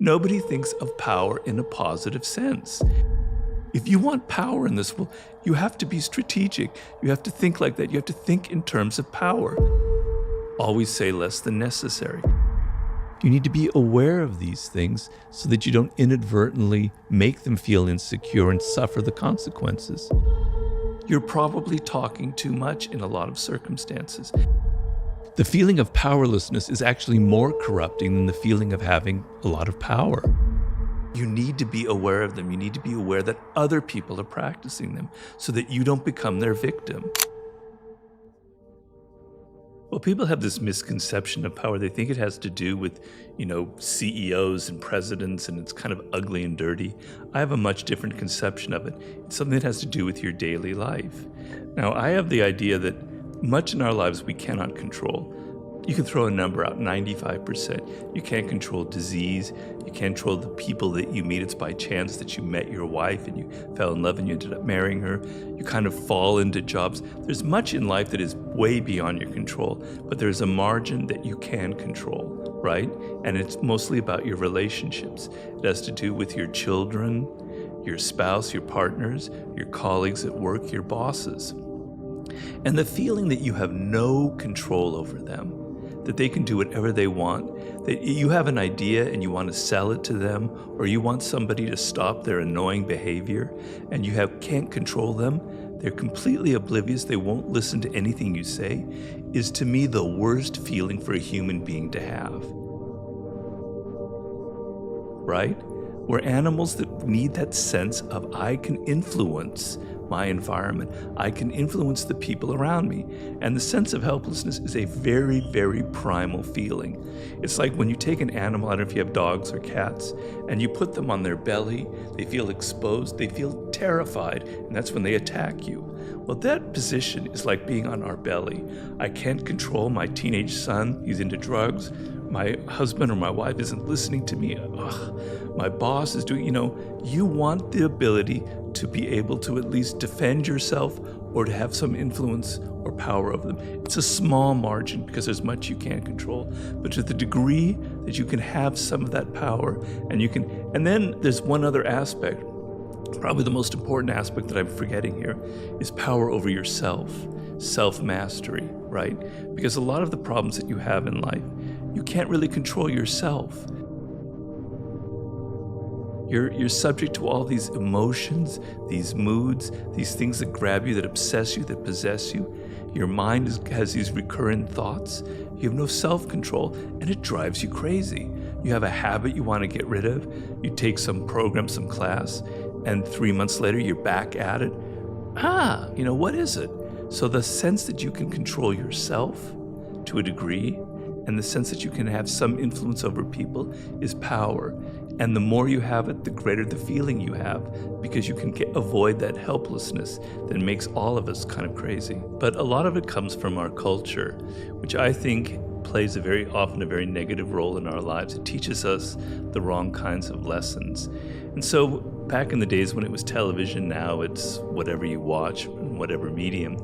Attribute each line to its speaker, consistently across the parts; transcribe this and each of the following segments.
Speaker 1: Nobody thinks of power in a positive sense. If you want power in this world, you have to be strategic. You have to think like that. You have to think in terms of power. Always say less than necessary. You need to be aware of these things so that you don't inadvertently make them feel insecure and suffer the consequences. You're probably talking too much in a lot of circumstances. The feeling of powerlessness is actually more corrupting than the feeling of having a lot of power. You need to be aware of them. You need to be aware that other people are practicing them so that you don't become their victim. Well, people have this misconception of power. They think it has to do with, CEOs and presidents, and it's kind of ugly and dirty. I have a much different conception of it. It's something that has to do with your daily life. Now, I have the idea that much in our lives we cannot control. You can throw a number out, 95%. You can't control disease. You can't control the people that you meet. It's by chance that you met your wife and you fell in love and you ended up marrying her. You kind of fall into jobs. There's much in life that is way beyond your control, but there's a margin that you can control, right? And it's mostly about your relationships. It has to do with your children, your spouse, your partners, your colleagues at work, your bosses. And the feeling that you have no control over them, that they can do whatever they want, that you have an idea and you want to sell it to them, or you want somebody to stop their annoying behavior and you can't control them, they're completely oblivious, they won't listen to anything you say, is to me the worst feeling for a human being to have. Right? We're animals that need that sense of I can influence my environment. I can influence the people around me. And the sense of helplessness is a very, very primal feeling. It's like when you take an animal, I don't know if you have dogs or cats, and you put them on their belly, they feel exposed, they feel terrified, and that's when they attack you. Well, that position is like being on our belly. I can't control my teenage son, he's into drugs. My husband or my wife isn't listening to me. My boss is doing, you want the ability to be able to at least defend yourself or to have some influence or power over them. It's a small margin because there's much you can't control, but to the degree that you can have some of that power and then there's one other aspect, probably the most important aspect that I'm forgetting here, is power over yourself, self-mastery, right? Because a lot of the problems that you have in life, you can't really control yourself. You're subject to all these emotions, these moods, these things that grab you, that obsess you, that possess you. Your mind has these recurrent thoughts. You have no self-control, and it drives you crazy. You have a habit you want to get rid of. You take some program, some class, and 3 months later, you're back at it. What is it? So the sense that you can control yourself to a degree, and the sense that you can have some influence over people is power. And the more you have it, the greater the feeling you have, because you can avoid that helplessness that makes all of us kind of crazy. But a lot of it comes from our culture, which I think plays very often a very negative role in our lives. It teaches us the wrong kinds of lessons. And so back in the days when it was television, now it's whatever you watch, in whatever medium,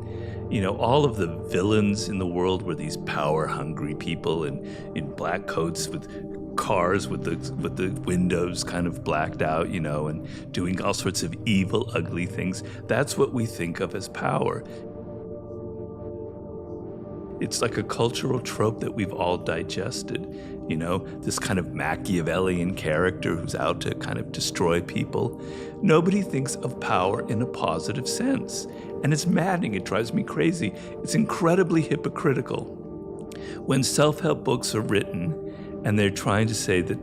Speaker 1: all of the villains in the world were these power-hungry people in black coats with cars with the windows kind of blacked out, and doing all sorts of evil, ugly things. That's what we think of as power. It's like a cultural trope that we've all digested, this kind of Machiavellian character who's out to kind of destroy people. Nobody thinks of power in a positive sense. And it's maddening, it drives me crazy. It's incredibly hypocritical. When self-help books are written and they're trying to say that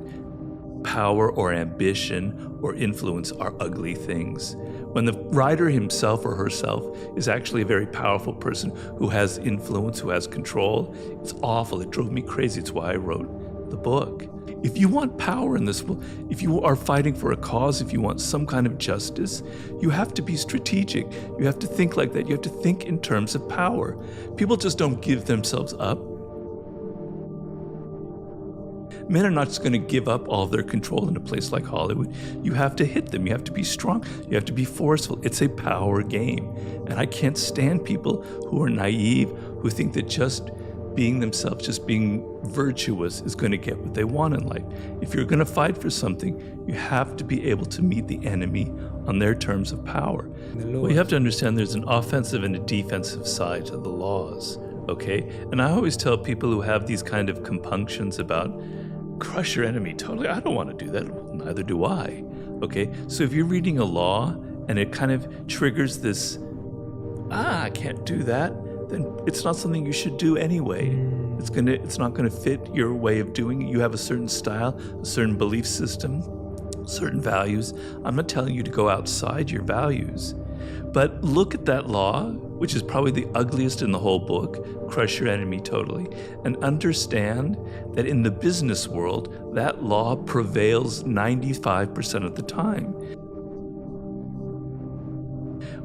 Speaker 1: power or ambition or influence are ugly things, when the writer himself or herself is actually a very powerful person who has influence, who has control, it's awful. It drove me crazy. It's why I wrote the book. If you want power in this world, if you are fighting for a cause, if you want some kind of justice, you have to be strategic. You have to think like that. You have to think in terms of power. People just don't give themselves up. Men are not just going to give up all their control in a place like Hollywood. You have to hit them. You have to be strong. You have to be forceful. It's a power game. And I can't stand people who are naive, who think that just being themselves, just being virtuous, is going to get what they want in life. If you're going to fight for something, you have to be able to meet the enemy on their terms of power. Well, you have to understand there's an offensive and a defensive side to the laws, okay? And I always tell people who have these kind of compunctions about crush your enemy totally, I don't want to do that. Well, neither do I, okay? So if you're reading a law and it kind of triggers this, I can't do that, then it's not something you should do anyway. It's not gonna fit your way of doing it. You have a certain style, a certain belief system, certain values. I'm not telling you to go outside your values, but look at that law, which is probably the ugliest in the whole book, crush your enemy totally, and understand that in the business world, that law prevails 95% of the time.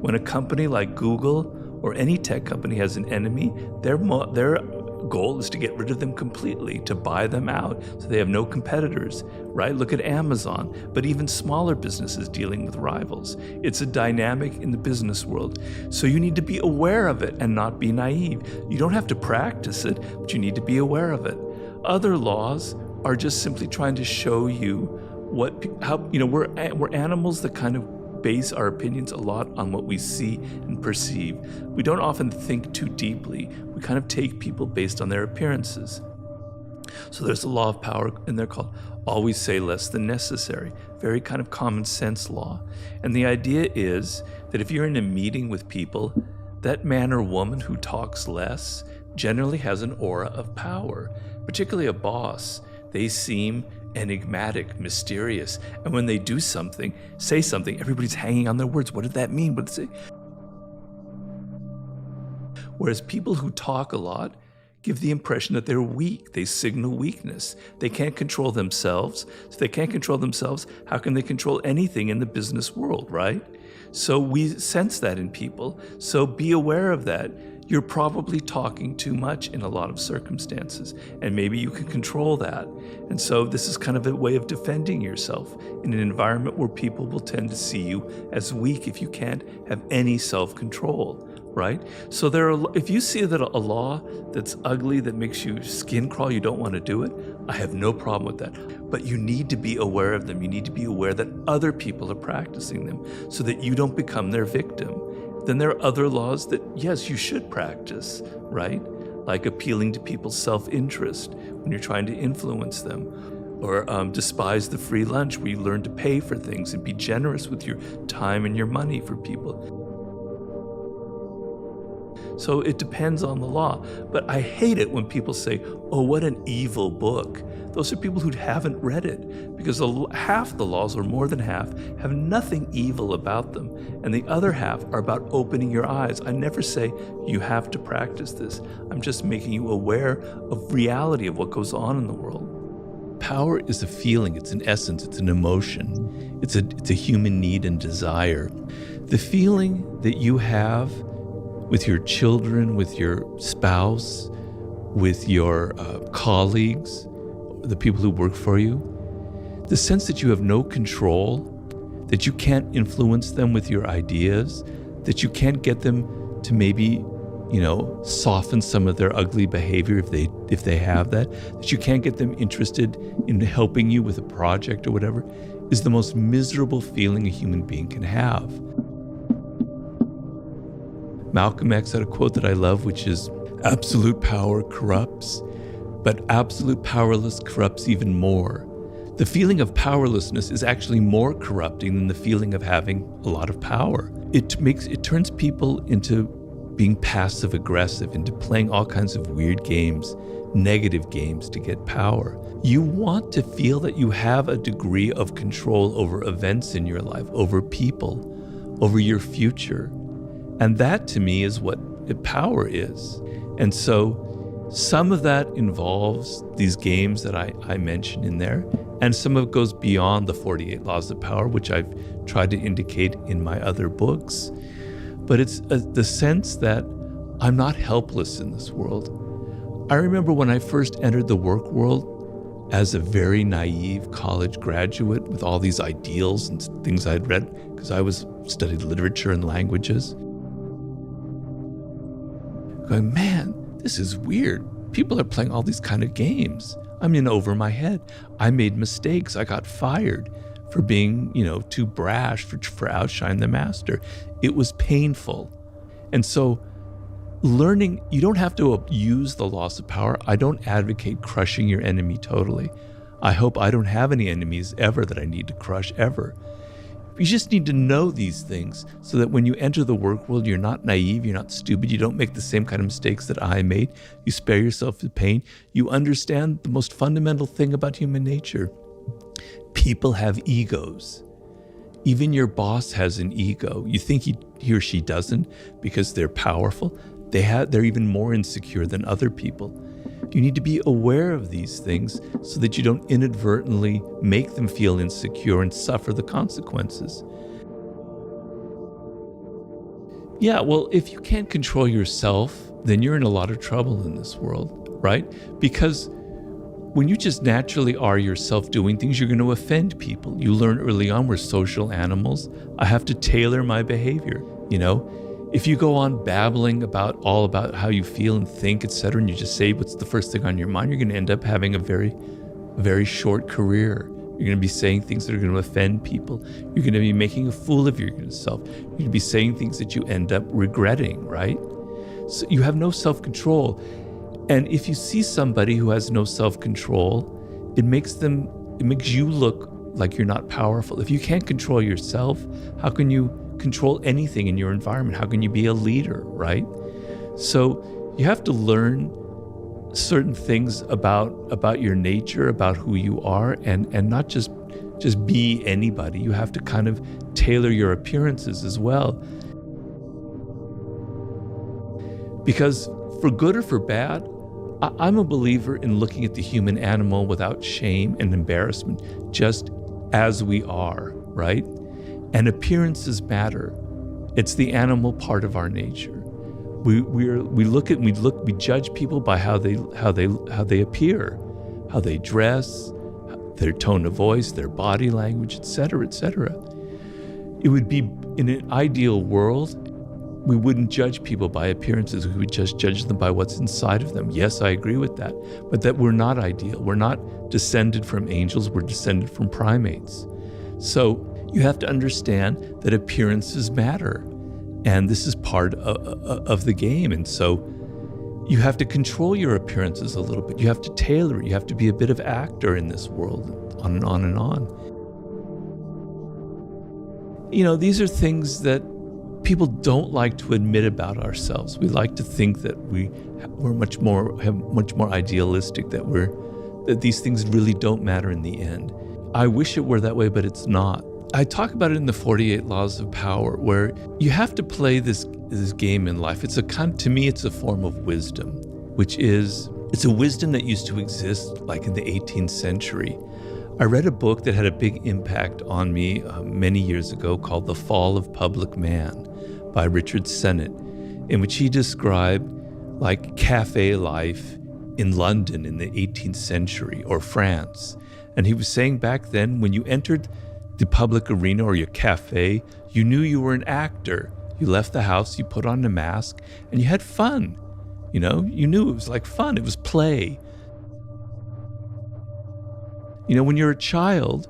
Speaker 1: When a company like Google or any tech company has an enemy, their goal is to get rid of them completely, to buy them out so they have no competitors, right? Look at Amazon, but even smaller businesses dealing with rivals. It's a dynamic in the business world. So you need to be aware of it and not be naive. You don't have to practice it, but you need to be aware of it. Other laws are just simply trying to show you we're animals that kind of base our opinions a lot on what we see and perceive. We don't often think too deeply. We kind of take people based on their appearances. So there's a law of power in there called always say less than necessary. Very kind of common sense law. And the idea is that if you're in a meeting with people, that man or woman who talks less generally has an aura of power, particularly a boss. They seem enigmatic, mysterious, and when they do something, say something, everybody's hanging on their words. What did that mean? What did it say? Whereas people who talk a lot give the impression that they're weak. They signal weakness. They can't control themselves. So if they can't control themselves, how can they control anything in the business world, right? So we sense that in people. So be aware of that. You're probably talking too much in a lot of circumstances, and maybe you can control that. And so this is kind of a way of defending yourself in an environment where people will tend to see you as weak if you can't have any self-control, right? So if you see that a law that's ugly, that makes you skin crawl, you don't want to do it, I have no problem with that. But you need to be aware of them. You need to be aware that other people are practicing them so that you don't become their victim. Then there are other laws that, yes, you should practice, right? Like appealing to people's self-interest when you're trying to influence them, or despise the free lunch, where you learn to pay for things and be generous with your time and your money for people. So it depends on the law. But I hate it when people say, oh, what an evil book. Those are people who haven't read it, because half the laws, or more than half, have nothing evil about them. And the other half are about opening your eyes. I never say you have to practice this. I'm just making you aware of reality of what goes on in the world. Power is a feeling, it's an essence, it's an emotion. It's a human need and desire. The feeling that you have with your children, with your spouse, with your colleagues, the people who work for you, the sense that you have no control, that you can't influence them with your ideas, that you can't get them to maybe, soften some of their ugly behavior if they have that you can't get them interested in helping you with a project or whatever, is the most miserable feeling a human being can have. Malcolm X had a quote that I love, which is, absolute power corrupts, but absolute powerless corrupts even more. The feeling of powerlessness is actually more corrupting than the feeling of having a lot of power. It turns people into being passive aggressive, into playing all kinds of weird games, negative games to get power. You want to feel that you have a degree of control over events in your life, over people, over your future. And that, to me, is what power is. And so some of that involves these games that I mentioned in there, and some of it goes beyond the 48 laws of power, which I've tried to indicate in my other books. But it's the sense that I'm not helpless in this world. I remember when I first entered the work world as a very naive college graduate with all these ideals and things I'd read, because I studied literature and languages. Going, man, this is weird. people are playing all these kind of games. I'm in over my head. I made mistakes. I got fired for being, too brash, for outshining the master. It was painful. And so learning, you don't have to abuse the loss of power. I don't advocate crushing your enemy totally. I hope I don't have any enemies ever that I need to crush ever. You just need to know these things so that when you enter the work world, you're not naive, you're not stupid, you don't make the same kind of mistakes that I made. You spare yourself the pain. You understand the most fundamental thing about human nature. People have egos. Even your boss has an ego. You think he or she doesn't because they're powerful. They're even more insecure than other people. You need to be aware of these things so that you don't inadvertently make them feel insecure and suffer the consequences. Yeah, well, if you can't control yourself, then you're in a lot of trouble in this world, right? Because when you just naturally are yourself doing things, you're going to offend people. You learn early on we're social animals. I have to tailor my behavior, If you go on babbling about how you feel and think, etc., and you just say what's the first thing on your mind, you're going to end up having a very, very short career. You're going to be saying things that are going to offend people. You're going to be making a fool of yourself. You're going to be saying things that you end up regretting, right? So you have no self-control. And if you see somebody who has no self-control, it makes you look like you're not powerful. If you can't control yourself, how can you control anything in your environment? How can you be a leader, right? So you have to learn certain things about your nature, about who you are, and not just be anybody. You have to kind of tailor your appearances as well. Because for good or for bad, I'm a believer in looking at the human animal without shame and embarrassment, just as we are, right? And appearances matter. It's the animal part of our nature. We judge people by how they appear, how they dress, their tone of voice, their body language, etc., etc. It would be, in an ideal world, we wouldn't judge people by appearances. We would just judge them by what's inside of them. Yes, I agree with that. But that we're not ideal. We're not descended from angels. We're descended from primates. So you have to understand that appearances matter. And this is part of the game. And so you have to control your appearances a little bit. You have to tailor it. You have to be a bit of actor in this world, on and on and on. These are things that people don't like to admit about ourselves. We like to think that we're much more idealistic, that these things really don't matter in the end. I wish it were that way, but it's not. I talk about it in the 48 Laws of Power, where you have to play this game in life. To me, it's a form of wisdom, it's a wisdom that used to exist like in the 18th century. I read a book that had a big impact on me many years ago called The Fall of Public Man by Richard Sennett, in which he described like cafe life in London in the 18th century or France. And he was saying back then, when you entered the public arena or your cafe, you knew you were an actor. You left the house, you put on a mask, and you had fun. You knew it was like fun. It was play. When you're a child,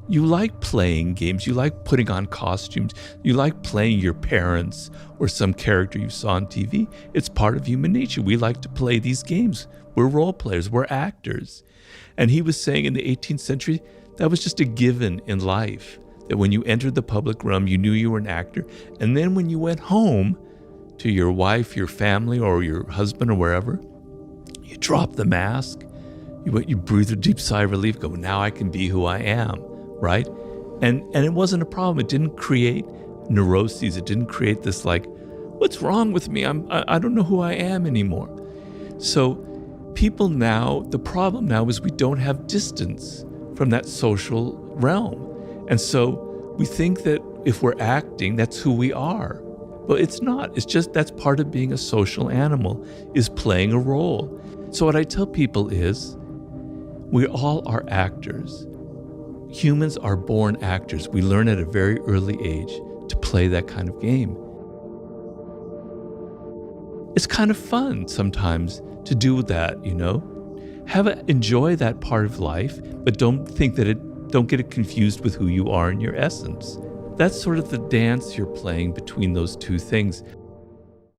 Speaker 1: you like playing games. You like putting on costumes. You like playing your parents or some character you saw on TV. It's part of human nature. We like to play these games. We're role players. We're actors. And he was saying in the 18th century, that was just a given in life, that when you entered the public realm, you knew you were an actor. And then when you went home to your wife, your family, or your husband or wherever, you dropped the mask. You breathe a deep sigh of relief, go, now I can be who I am, right? And it wasn't a problem. It didn't create neuroses. It didn't create this like, what's wrong with me? I don't know who I am anymore. So people now, the problem now is we don't have distance from that social realm. And so we think that if we're acting, that's who we are. But it's not. It's just that's part of being a social animal, is playing a role. So what I tell people is, we all are actors. Humans are born actors. We learn at a very early age to play that kind of game. It's kind of fun sometimes to do that, enjoy that part of life, but don't get it confused with who you are in your essence. That's sort of the dance you're playing between those two things.